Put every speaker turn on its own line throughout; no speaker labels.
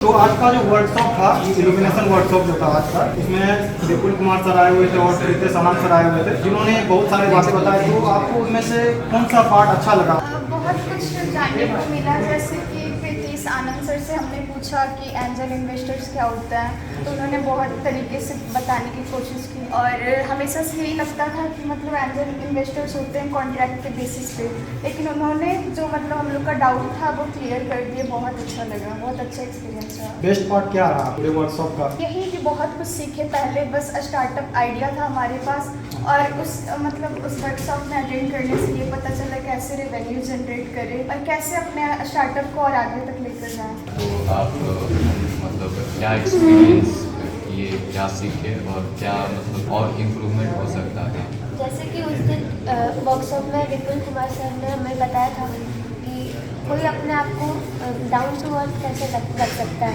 तो आज का जो वर्कशॉप था, इल्यूमिनेशन वर्कशॉप जो था आज का, इसमें विपुल कुमार सर आए हुए थे और प्रीतेश आनंद सर आए हुए थे, जिन्होंने बहुत सारी बातें बताई। तो आपको उनमें से कौन सा पार्ट अच्छा लगा?
बहुत कुछ जानने को मिला, जैसे कि प्रीतेश आनंद सर से हमने पूछा कि एंजल इन्वेस्टर्स क्या होता है, तो उन्होंने बहुत तरीके से बताने की कोशिश की। और हमेशा से यही लगता था कि मतलब एंजल इन्वेस्टर्स होते हैं कॉन्ट्रैक्ट के बेसिस पे, लेकिन उन्होंने जो मतलब हम लोग का डाउट था वो क्लियर कर दिए। बहुत अच्छा लगा, बहुत अच्छा एक्सपीरियंस रहा।
बेस्ट पार्ट क्या रहा पूरे वर्कशॉप का?
यही कि बहुत कुछ सीखे। पहले बस स्टार्टअप आइडिया था हमारे पास, और उस वर्कशॉप में अटेंड करने से ये पता चला कैसे रेवेन्यू जनरेट करें और कैसे अपने स्टार्टअप को और आगे तक लेकर जाएं।
तो आप मतलब क्या एक्सपीरियंस किए, क्या सीखे और क्या मतलब और इम्प्रूवमेंट हो सकता है?
जैसे कि उस दिन वर्कशॉप में विपुल कुमार सर ने हमें बताया था कि कोई अपने आप को डाउन टू अर्थ कैसे रख सकता है।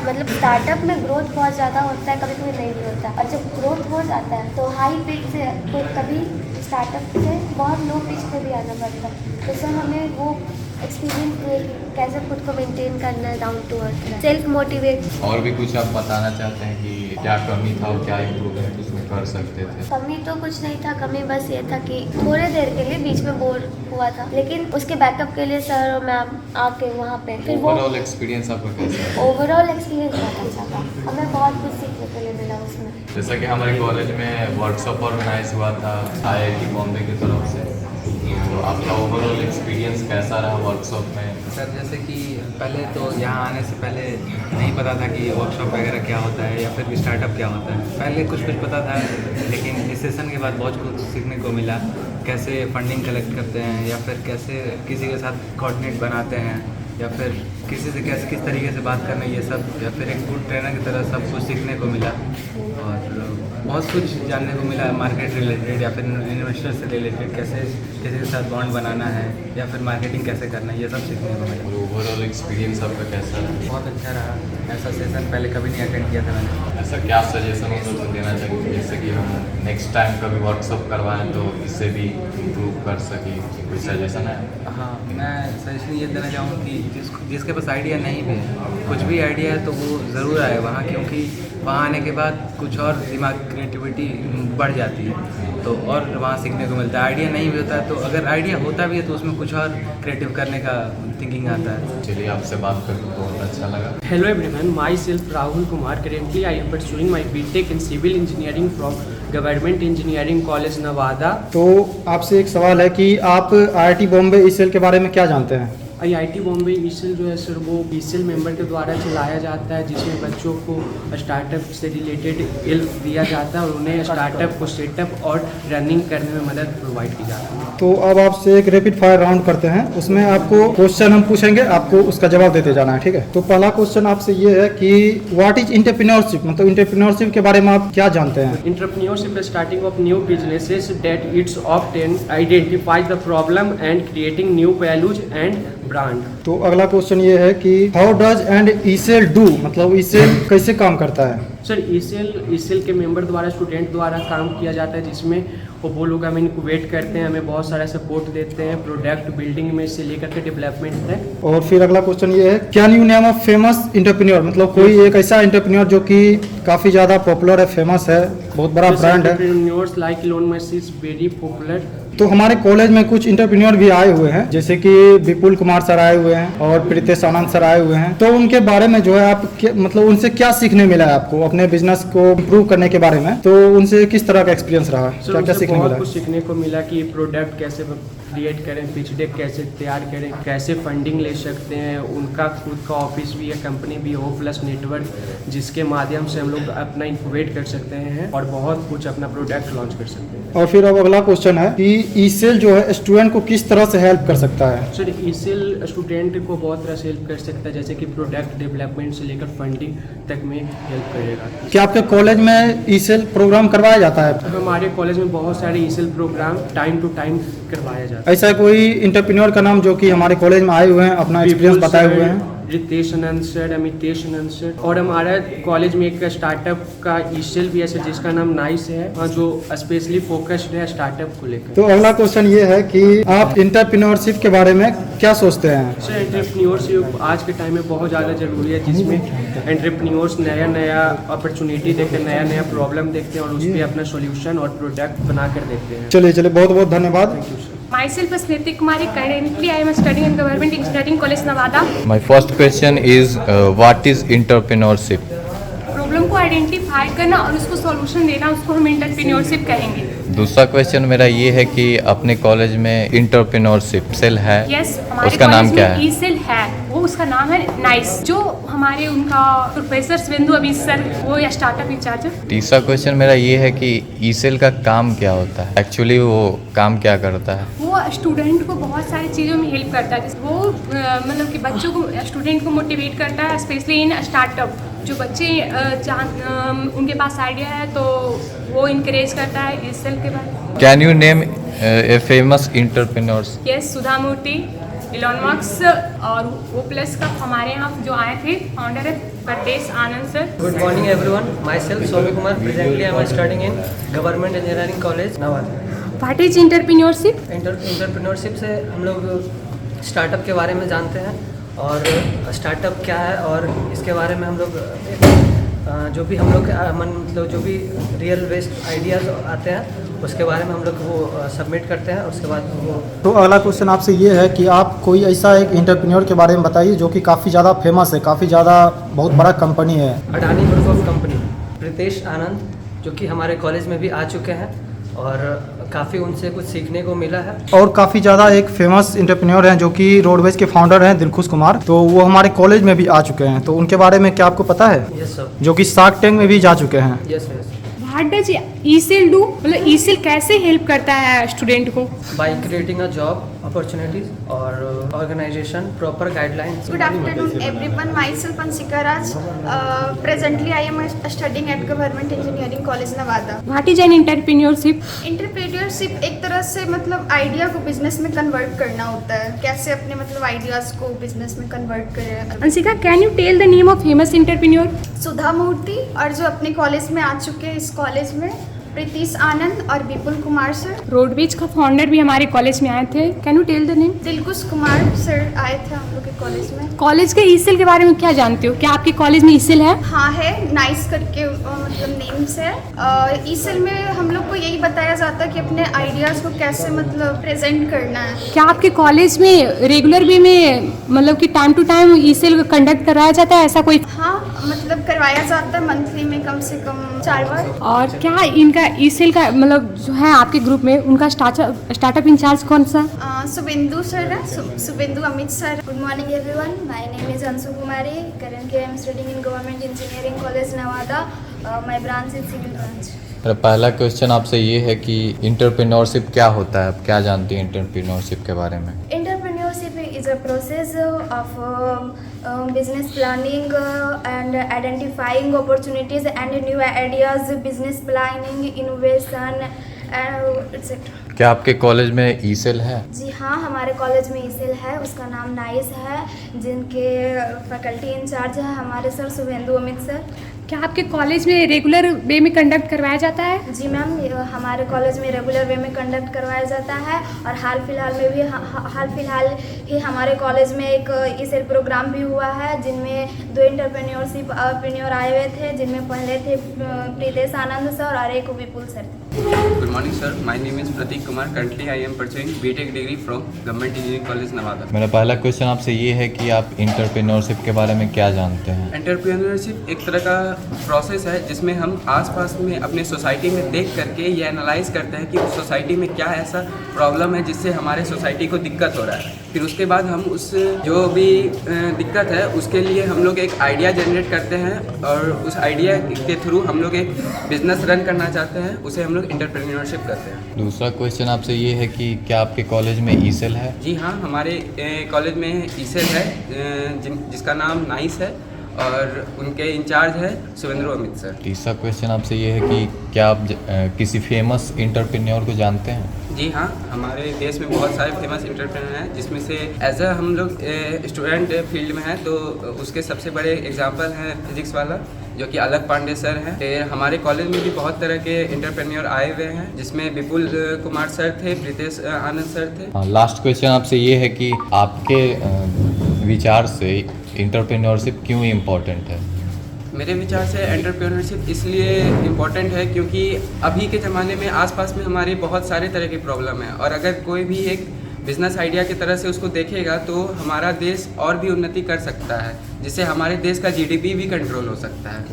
मतलब स्टार्टअप में ग्रोथ बहुत ज़्यादा होता है, कभी कभी नहीं भी होता, और जब ग्रोथ हो जाता है तो हाई पिच से कभी स्टार्टअप से बहुत लो पिच पे भी आना पड़ता है। तो सर हमें वो एक्सपीरियंस हुए कि कैसे खुद को मेंटेन करना है, down to earth, self motivate.
और भी कुछ आप बताना चाहते हैं कि क्या कमी था और क्या इम्प्रूवमेंट उसमें कर सकते थे?
कमी तो कुछ नहीं था, कमी बस ये था कि थोड़े देर के लिए बीच में बोर हुआ था, लेकिन उसके बैकअप के लिए सर और मैम आके वहाँ पे फिर वो
ओवरऑल एक्सपीरियंस आपका कैसा है?
ओवरऑल एक्सपीरियंस बहुत अच्छा था, हमें बहुत कुछ सीखने को लिए मिला उसमें।
जैसा कि हमारे कॉलेज में वर्कशॉप ऑर्गेनाइज हुआ था IIT बॉम्बे की तरफ से, तो आपका ओवरऑल एक्सपीरियंस कैसा रहा वर्कशॉप में?
सर जैसे कि पहले तो यहाँ आने से पहले नहीं पता था कि वर्कशॉप वगैरह क्या होता है या फिर स्टार्टअप क्या होता है। पहले कुछ पता था, लेकिन इस सेशन के बाद बहुत कुछ सीखने को मिला। कैसे फंडिंग कलेक्ट करते हैं, या फिर कैसे किसी के साथ कोऑर्डिनेट बनाते हैं, या फिर किसी से कैसे किस तरीके से बात करना, ये सब, या फिर एक गुड ट्रेनर की तरह सब कुछ सीखने को मिला। और बहुत कुछ जानने को मिला मार्केट रिलेटेड, या फिर इन्वेस्टर से रिलेटेड, कैसे किसी के साथ बॉन्ड बनाना है, या फिर मार्केटिंग कैसे करना है, ये सब सीखने को मिला।
ओवरऑल एक्सपीरियंस आपका कैसा रहा?
बहुत अच्छा रहा। ऐसा सेशन पहले कभी नहीं अटेंड किया था मैंने।
ऐसा क्या सजेशन हो तो देना चाहिए, जैसे कि हम नेक्स्ट टाइम कभी वर्कशॉप करवाएं तो इससे भी इम्प्रूव कर सकें? कोई सजेशन है?
हाँ, मैं सजेशन ये देना चाहूँगा कि जिसके पास आइडिया नहीं भी है, कुछ भी आइडिया है तो वो ज़रूर आए वहाँ, क्योंकि वहाँ आने के बाद कुछ और दिमाग क्रिएटिविटी बढ़ जाती है, तो और वहाँ सीखने को मिलता है। आइडिया नहीं भी होता है तो अगर आइडिया होता भी है तो उसमें कुछ और क्रिएटिव करने का थिंकिंग आता है।
चलिए, आपसे बात करके बहुत अच्छा लगा।
Hello everyone, myself Rahul Kumar. Currently I am pursuing my BTech in Civil Engineering from Government Engineering College Nevada.
तो आपसे एक सवाल है कि आप IIT बॉम्बे ECL के बारे में क्या जानते हैं?
IIT बॉम्बे ECL जो है सर, वो ECL मेंबर के द्वारा चलाया जाता है, जिसमें बच्चों को स्टार्टअप से रिलेटेड हेल्प दिया जाता है और उन्हें स्टार्टअप को सेटअप और रनिंग करने में मदद प्रोवाइड की जाती है।
तो अब आपसे एक रैपिड फायर राउंड करते हैं, उसमें आपको क्वेश्चन हम पूछेंगे, आपको उसका जवाब देते जाना है, ठीक है? तो पहला क्वेश्चन आपसे ये है कि व्हाट इज एंटरप्रेन्योरशिप, मतलब एंटरप्रेन्योरशिप के बारे में आप क्या जानते हैं?
Entrepreneurship is starting of new businesses that it's often identifies the problem and creating new values and brand.
तो अगला क्वेश्चन ये है कि how does and ECL do, मतलब ECL कैसे काम करता है?
सर ECL के मेंबर द्वारा, स्टूडेंट द्वारा काम किया जाता है, जिसमें वो लोग हमें इनक्यूबेट करते हैं, हमें बहुत सारा सपोर्ट देते हैं प्रोडक्ट बिल्डिंग में से लेकर के डेवलपमेंट तक।
और फिर अगला क्वेश्चन ये है, can you name a famous entrepreneur, मतलब कोई एक ऐसा एंटरप्रेन्योर जो कि काफ़ी ज़्यादा पॉपुलर है, फेमस है, बहुत बड़ा ब्रांड है?
Entrepreneurs like Elon Musk is very popular.
तो हमारे कॉलेज में कुछ एंटरप्रेन्योर भी आए हुए हैं, जैसे कि विपुल कुमार सर आए हुए हैं और प्रीतेश आनंद सर आए हुए हैं। तो उनके बारे में जो है आप मतलब उनसे क्या सीखने मिला है आपको अपने बिजनेस को इम्प्रूव करने के बारे में? तो उनसे किस तरह का एक्सपीरियंस रहा, क्या क्या सीखने मिला?
कुछ सीखने को मिला कि प्रोडक्ट कैसे क्रिएट करें, पिच डेक कैसे तैयार करें, कैसे फंडिंग ले सकते हैं, उनका खुद का ऑफिस भी है, कंपनी भी हो, प्लस नेटवर्क जिसके माध्यम से हम लोग अपना इनक्यूबेट कर सकते हैं और बहुत कुछ अपना प्रोडक्ट लॉन्च कर सकते हैं।
और फिर अब अगला क्वेश्चन है कि ECL जो है स्टूडेंट को किस तरह से हेल्प कर सकता है?
सर ECL स्टूडेंट को बहुत तरह से हेल्प कर सकता है, जैसे कि प्रोडक्ट डेवलपमेंट से लेकर फंडिंग तक में हेल्प करेगा।
क्या आपके कॉलेज में ECL प्रोग्राम करवाया जाता है?
हमारे कॉलेज में बहुत सारे ECL program time to time करवाया जाता है।
ऐसा कोई एंटरप्रेन्योर का नाम जो कि हमारे कॉलेज में आए हुए हैं, अपना एक्सपीरियंस बताए हुए हैं?
रितेश आनंद सर, अमितेश आनंद सर, और हमारा कॉलेज में एक स्टार्टअप का ईसेल भी है सर, जिसका नाम नाइस है, जो स्पेशली फोकस्ड है स्टार्टअप को लेकर।
तो अगला क्वेश्चन ये है कि आप इंटरप्रेन्योरशिप के बारे में क्या सोचते हैं?
सर एंटरप्रेन्योरशिप आज के टाइम में बहुत ज़्यादा ज़रूरी है, जिसमें एंटरप्रेन्योर्स नया नया अपॉर्चुनिटी देखते हैं, नया नया प्रॉब्लम देखते हैं और उस पर अपना सोल्यूशन और प्रोडक्ट बना कर देखते हैं।
चलिए बहुत बहुत धन्यवाद।
Myself is Niti Kumari. Currently, I am studying in Government Engineering College, Nevada.
My first question is what is entrepreneurship?
Problem को आइडेंटिफाई करना और उसको सॉल्यूशन देना, उसको हम एंटरप्रेन्योरशिप कहेंगे।
दूसरा क्वेश्चन मेरा ये है कि अपने कॉलेज में इंटरप्रेन्योरशिप सेल है,
यस, हमारे
उसका नाम
कॉलेज
क्या
में
है?
ई सेल है, वो उसका नाम है नाइस, जो हमारे उनका प्रोफेसर शुभेंदु अभी सर, वो या स्टार्टअप इंचार्ज है।
तीसरा क्वेश्चन मेरा ये है कि ई सेल का काम क्या होता है, एक्चुअली वो काम क्या करता है?
वो स्टूडेंट को बहुत सारी चीज़ों में हेल्प करता है, जैसे वो मतलब कि बच्चों को, स्टूडेंट को मोटिवेट करता है, स्पेशली इन स्टार्टअप। जो बच्चे उनके पास आइडिया है तो वो इनकरेज करता है इस सेल के बारे।
Can you name a famous entrepreneurs?
Yes, Sudha Murthy, Elon Musk और वो प्लस का हमारे यहाँ जो आए थे फाउंडर है रितेश आनंद sir.
Good morning everyone. Myself Sobi Kumar. Presently I am studying in Government Engineering College, Nevada.
What is entrepreneurship?
Entrepreneurship से हम लोग स्टार्टअप के बारे में जानते हैं और स्टार्टअप क्या है और इसके बारे में हम लोग जो भी हम लोग मतलब जो भी रियल बेस्ड आइडियाज़ आते हैं उसके बारे में हम लोग वो सबमिट करते हैं। उसके बाद वो
तो अगला क्वेश्चन आपसे ये है कि आप कोई ऐसा एक एंटरप्रेन्योर के बारे में बताइए जो कि काफ़ी ज़्यादा फेमस है, काफ़ी ज़्यादा बहुत बड़ा कंपनी है।
Adani group of company, Ritesh Anand, जो कि हमारे कॉलेज में भी आ चुके हैं और काफ़ी उनसे कुछ सीखने को मिला है।
और काफ़ी ज़्यादा एक फेमस एंटरप्रेन्योर हैं जो कि रोडवेज के फाउंडर हैं दिलखुश कुमार, तो वो हमारे कॉलेज में भी आ चुके हैं, तो उनके बारे में क्या आपको पता है?
Yes sir.
जो कि शार्क टैंक में भी जा चुके हैं।
Yes yes.
What does E cell do? मतलब ई सेल कैसे हेल्प करता है स्टूडेंट को?
By creating a job opportunities और organization proper guidelines.
Good afternoon everyone. Myself Ansika Raj. Presently I am studying at Government Engineering College, Nevada.
What is an entrepreneurship?
Entrepreneurship एक तरह से मतलब idea को business में convert करना होता है, कैसे अपने मतलब आइडियाज को बिजनेस में कन्वर्ट करें।
Anshika, can you tell the name of famous entrepreneur?
Sudha Murthy, और जो अपने कॉलेज में आ चुके हैं इस कॉलेज में रितेश आनंद और विपुल कुमार सर।
रोडवेज का फाउंडर भी हमारे कॉलेज में आए थे, can you tell the name?
Dilkhush Kumar sir आए थे हम लोग के कॉलेज में।
कॉलेज के ई सेल के बारे में क्या जानते हो? क्या आपके कॉलेज में ई सेल है?
हाँ है, नाइस करके मतलब नेम से है। ई सेल में हम लोग को यही बताया जाता है कि अपने आइडियाज़ को कैसे मतलब प्रेजेंट करना है।
क्या आपके कॉलेज में रेगुलर वे में मतलब कि time to time E cell conduct कराया जाता है, ऐसा कोई?
हाँ, मतलब करवाया जाता है मंथली में कम से कम 4 बार।
और क्या इनका ई सेल का मतलब जो है आपके ग्रुप में उनका स्टार्टअप इंचार्ज कौन सा?
शुभेंदु सर है, Shubhendu Amit sir.
Good morning everyone. My name is Ansu Kumari. Currently I am studying in Government Engineering College, Nevada. My branch is civil branch.
मेरा पहला क्वेश्चन आपसे ये है कि इंटरप्रेन्योरशिप क्या होता है, आप क्या जानती हैं इंटरप्रेन्योरशिप के बारे में?
Entrepreneurship is a process of business planning and identifying opportunities and new ideas, business planning, innovation, etc.
क्या आपके कॉलेज में ई सेल है?
जी हाँ, हमारे कॉलेज में ईसेल है, उसका नाम नाइस है, जिनके फैकल्टी इंचार्ज है हमारे सर शुभेंदु अमित सर।
क्या आपके कॉलेज में रेगुलर वे में कंडक्ट करवाया जाता है?
जी मैम, हमारे कॉलेज में रेगुलर वे में कंडक्ट करवाया जाता है और हाल फिलहाल ही हमारे कॉलेज में एक ईसेल प्रोग्राम भी हुआ है, जिनमें 2 एंटरप्रेन्योर आए हुए थे, जिनमें पहले थे रितेश आनंद सर और एक विपुल sir.
Good morning sir, my name is Pratik Kumar. Currently I am pursuing BTech degree from Government Engineering College, Nevada.
मेरा पहला क्वेश्चन आपसे ये है कि आप इंटरप्रेन्योरशिप के बारे में क्या जानते हैं?
एंटरप्रेन्योरशिप एक तरह का प्रोसेस है जिसमें हम आसपास में अपने सोसाइटी में देख करके ये एनालाइज करते हैं कि उस सोसाइटी में क्या ऐसा प्रॉब्लम है जिससे हमारे सोसाइटी को दिक्कत हो रहा है। फिर उसके बाद हम उस जो भी दिक्कत है उसके लिए हम लोग एक आइडिया जनरेट करते हैं और उस आइडिया के थ्रू हम लोग एक बिजनेस रन करना चाहते हैं, उसे हम लोग इंटरप्रेन्योरशिप करते हैं।
दूसरा क्वेश्चन आपसे ये है कि क्या आपके कॉलेज में ई सेल है?
जी हाँ, हमारे कॉलेज में ई सेल है जिसका नाम नाइस है और उनके इंचार्ज है सुरेंद्र अमित सर।
तीसरा क्वेश्चन आपसे ये है कि क्या आप किसी फेमस एंटरप्रेन्योर को जानते हैं?
जी हाँ, हमारे देश में बहुत सारे फेमस एंटरप्रेन्योर हैं, जिसमें से एज अ हम लोग स्टूडेंट फील्ड में हैं तो उसके सबसे बड़े एग्जांपल हैं फिजिक्स वाला जो कि अलक पांडे सर हैं। हमारे कॉलेज में भी बहुत तरह के एंटरप्रेन्योर आए हुए हैं, जिसमें विपुल कुमार सर थे, प्रीतेश आनंद सर थे।
लास्ट क्वेश्चन आपसे ये है कि आपके विचार से एंटरप्रेन्योरशिप क्यों इम्पोर्टेंट है?
मेरे विचार से एंटरप्रेन्योरशिप इसलिए इम्पोर्टेंट है क्योंकि अभी के ज़माने में आसपास में हमारे बहुत सारे तरह के प्रॉब्लम है, और अगर कोई भी एक बिजनेस आइडिया की तरह से उसको देखेगा तो हमारा देश और भी उन्नति कर सकता है, जिससे हमारे देश का जीडीपी भी कंट्रोल हो सकता है।